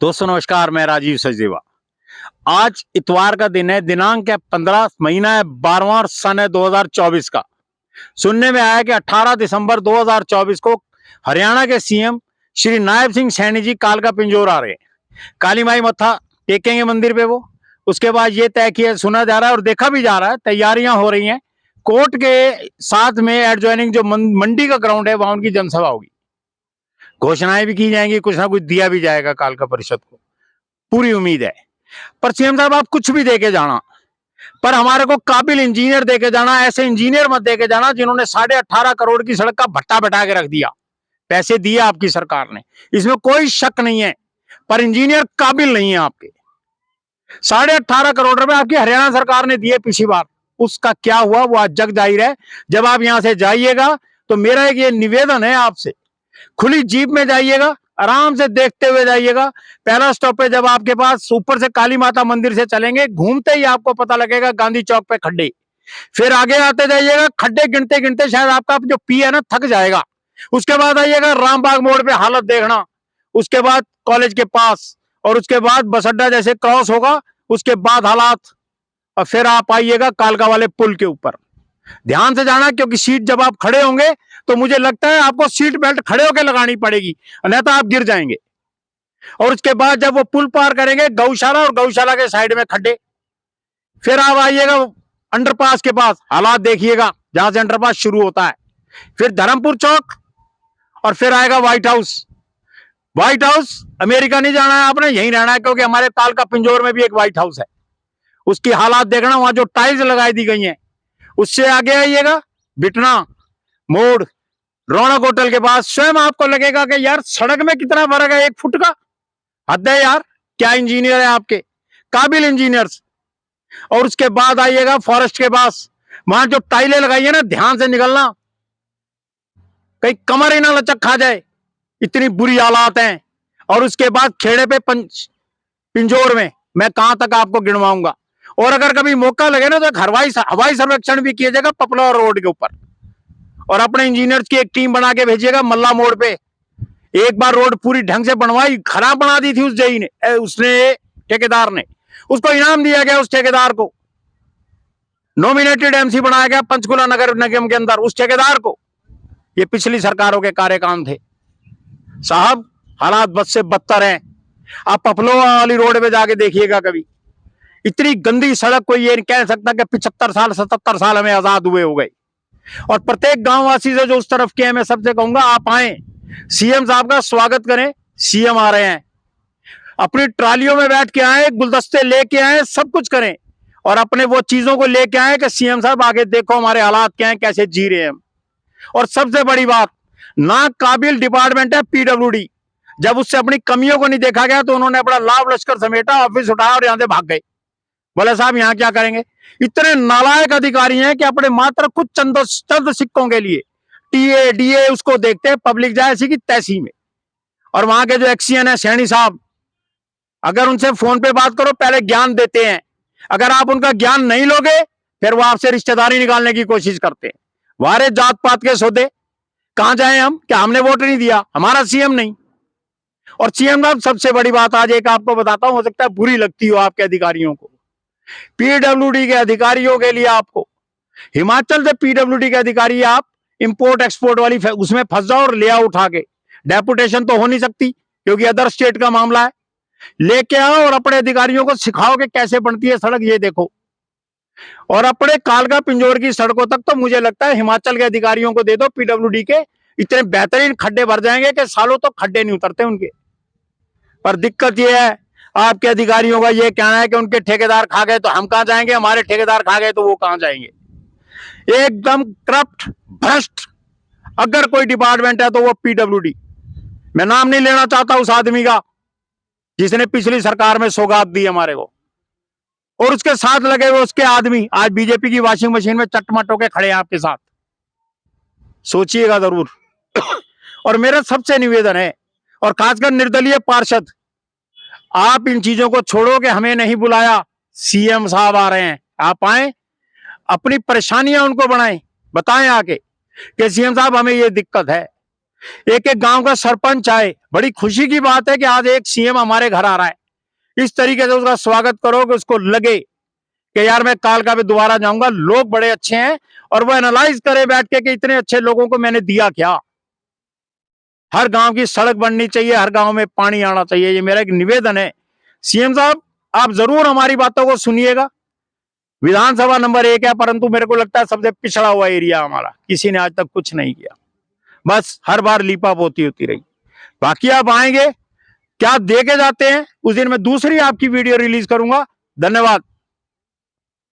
दोस्तों नमस्कार, मैं राजीव सचदेवा। आज इतवार का दिन है, दिनांक है 15, महीना है 12वां और सन है 2024 का। सुनने में आया कि 18 दिसंबर 2024 को हरियाणा के सीएम श्री नायब सिंह सैनी जी कालका पिंजौर आ रहे हैं। काली माई मत्था टेकेंगे मंदिर पे वो। उसके बाद ये तय किया, सुना जा रहा है और देखा भी जा रहा है, तैयारियां हो रही हैं। कोर्ट के साथ में एडजॉइनिंग जो मंडी का ग्राउंड है, वहां उनकी जनसभा होगी। घोषणाएं भी की जाएंगी, कुछ ना कुछ दिया भी जाएगा कालका परिषद को, पूरी उम्मीद है। पर सीएम साहब आप कुछ भी देके जाना, पर हमारे को काबिल इंजीनियर देके जाना। ऐसे इंजीनियर मत देके जाना जिन्होंने 18.5 करोड़ की सड़क का भट्टा बैठा के रख दिया। पैसे दिए आपकी सरकार ने, इसमें कोई शक नहीं है, पर इंजीनियर काबिल नहीं है आपके। 18.5 करोड़ रुपए आपकी हरियाणा सरकार ने दिए पिछली बार, उसका क्या हुआ वो आज जग जाहिर है। जब आप यहां से जाइएगा तो मेरा एक ये निवेदन है आपसे, खुली जीप में जाइएगा, आराम से देखते हुए जाइएगा। पहला स्टॉपेज जब आपके पास ऊपर से काली माता मंदिर से चलेंगे, घूमते ही आपको पता लगेगा गांधी चौक पे खड्डे। फिर आगे आते जाइएगा, खड्डे गिनते गिनते शायद आपका जो पी है ना थक जाएगा। उसके बाद आइएगा रामबाग मोड़ पे, हालत देखना। उसके बाद कॉलेज के पास, और उसके बाद बस अड्डा जैसे क्रॉस होगा, उसके बाद हालात। और फिर आप आइएगा कालका वाले पुल के ऊपर। ध्यान से जाना, क्योंकि सीट जब आप खड़े होंगे तो मुझे लगता है आपको सीट बेल्ट खड़े होकर लगानी पड़ेगी, नहीं तो आप गिर जाएंगे। और उसके बाद जब वो पुल पार करेंगे, गौशाला और गौशाला के साइड में खड्डे। फिर आप आइएगा अंडरपास के पास, हालात देखिएगा जहां से अंडरपास शुरू होता है। फिर धर्मपुर चौक, और फिर आएगा white house. White house America नहीं जाना है आपने, यहीं रहना है, क्योंकि हमारे कालका पिंजौर में भी एक व्हाइट हाउस है। उसकी हालात देखना, वहां जो टाइल्स लगाई दी गई हैं। उससे आगे आइएगा बिटना मोड़, रौनक होटल के पास। स्वयं आपको लगेगा कि यार सड़क में कितना फर्क है, 1 फुट का। हद है यार, क्या इंजीनियर है आपके, काबिल इंजीनियर्स। और उसके बाद आइएगा फॉरेस्ट के पास, वहां जो टाइलें लगाई है ना, ध्यान से निकलना, कहीं कमर ही ना लचक खा जाए, इतनी बुरी हालात हैं। और उसके बाद खेड़े पे पिंजौर में मैं कहां तक आपको गिनवाऊंगा। और अगर कभी मौका लगे ना तो हवाई सर्वेक्षण भी किया जाएगा पपला रोड के ऊपर। और अपने इंजीनियर्स की एक टीम बना के भेजिएगा मल्ला मोड़ पे। एक बार रोड पूरी ढंग से बनवाई, खराब बना दी थी उस जेई ने, उसने ठेकेदार ने, उसको इनाम दिया गया। उस ठेकेदार को नॉमिनेटेड एमसी बनाया गया पंचकुला नगर निगम के अंदर, उस ठेकेदार को। ये पिछली सरकारों के कार्यकाल थे साहब। हालात बद से बदतर हैं। आप पपलोवा वाली रोड पे जाके देखिएगा कभी, इतनी गंदी सड़क, कोई ये नहीं कह सकता कि 75 साल 77 साल हमें आजाद हुए हो गए। और प्रत्येक गांव वासी से जो उस तरफ के हैं, मैं सबसे कहूंगा आप आए, सीएम साहब का स्वागत करें। सीएम आ रहे हैं, अपनी ट्रालियों में बैठ के आए, गुलदस्ते लेके आए, सब कुछ करें। और अपने वो चीजों को लेके आए कि सीएम साहब आगे देखो हमारे हालात क्या हैं, कैसे जी रहे हैं हम। और सबसे बड़ी बात, ना काबिल डिपार्टमेंट है पीडब्ल्यूडी। जब उससे अपनी कमियों को नहीं देखा गया तो उन्होंने अपना लाभ लश्कर समेटा, ऑफिस उठाया और यहां से भाग गए। बोले साहब यहां क्या करेंगे। इतने नालायक अधिकारी हैं कि अपने मात्र कुछ चंद सिक्कों के लिए टीए डीए उसको देखते हैं, पब्लिक जाए ऐसी की तैसी में। और वहां के जो एक्सीएन है सैनी साहब, अगर उनसे फोन पे बात करो, पहले ज्ञान देते हैं। अगर आप उनका ज्ञान नहीं लोगे, फिर वो आपसे रिश्तेदारी निकालने की कोशिश करते हैं। वारे जात पात के सौदे, कहां जाए हम, क्या हमने वोट नहीं दिया, हमारा सीएम नहीं। और सीएम साहब सबसे बड़ी बात आज एक आपको बताता हूं, हो सकता है बुरी लगती हो आपके अधिकारियों को। पीडब्ल्यूडी के अधिकारियों के लिए, आपको हिमाचल से पीडब्ल्यूडी के अधिकारी, आप इंपोर्ट एक्सपोर्ट वाली उसमें फंस जाओ और ले आओ उठा के। डेपुटेशन तो हो नहीं सकती क्योंकि अदर स्टेट का मामला है। लेके आओ और अपने अधिकारियों को सिखाओ कि कैसे बनती है सड़क, ये देखो। और अपने कालका पिंजौर की सड़कों तक तो मुझे लगता है हिमाचल के अधिकारियों को दे दो, पीडब्ल्यूडी के। इतने बेहतरीन खड्डे भर जाएंगे कि सालों तो खड्डे नहीं उतरते उनके। पर दिक्कत यह है, आपके अधिकारियों का यह कहना है कि उनके ठेकेदार खा गए तो हम कहां जाएंगे, हमारे ठेकेदार खा गए तो वो कहां जाएंगे। एकदम करप्ट, भ्रष्ट अगर कोई डिपार्टमेंट है तो वो पीडब्ल्यूडी। मैं नाम नहीं लेना चाहता उस आदमी का जिसने पिछली सरकार में सौगात दी हमारे को, और उसके साथ लगे हुए उसके आदमी आज बीजेपी की वॉशिंग मशीन में चटमट होके खड़े हैं आपके साथ। सोचिएगा जरूर। और मेरा सबसे निवेदन है, और खासकर निर्दलीय पार्षद, आप इन चीजों को छोड़ो कि हमें नहीं बुलाया, सीएम साहब आ रहे हैं, आप आए, अपनी परेशानियां उनको बनाएं, बताएं आके कि सीएम साहब हमें ये दिक्कत है। एक एक गांव का सरपंच आए। बड़ी खुशी की बात है कि आज एक सीएम हमारे घर आ रहा है। इस तरीके से उसका स्वागत करो कि उसको लगे कि यार मैं कालका पे दोबारा जाऊंगा, लोग बड़े अच्छे हैं, और वो एनालाइज करे बैठ के कि इतने अच्छे लोगों को मैंने दिया क्या। हर गांव की सड़क बननी चाहिए, हर गांव में पानी आना चाहिए, ये मेरा एक निवेदन है। सीएम साहब, आप जरूर हमारी बातों को सुनिएगा। विधानसभा नंबर 1 है, परंतु मेरे को लगता है सबसे पिछड़ा हुआ एरिया हमारा, किसी ने आज तक कुछ नहीं किया, बस हर बार लीपा पोती होती रही। बाकी आप आएंगे, क्या दे के जाते हैं, उस दिन मैं दूसरी आपकी वीडियो रिलीज करूंगा। धन्यवाद।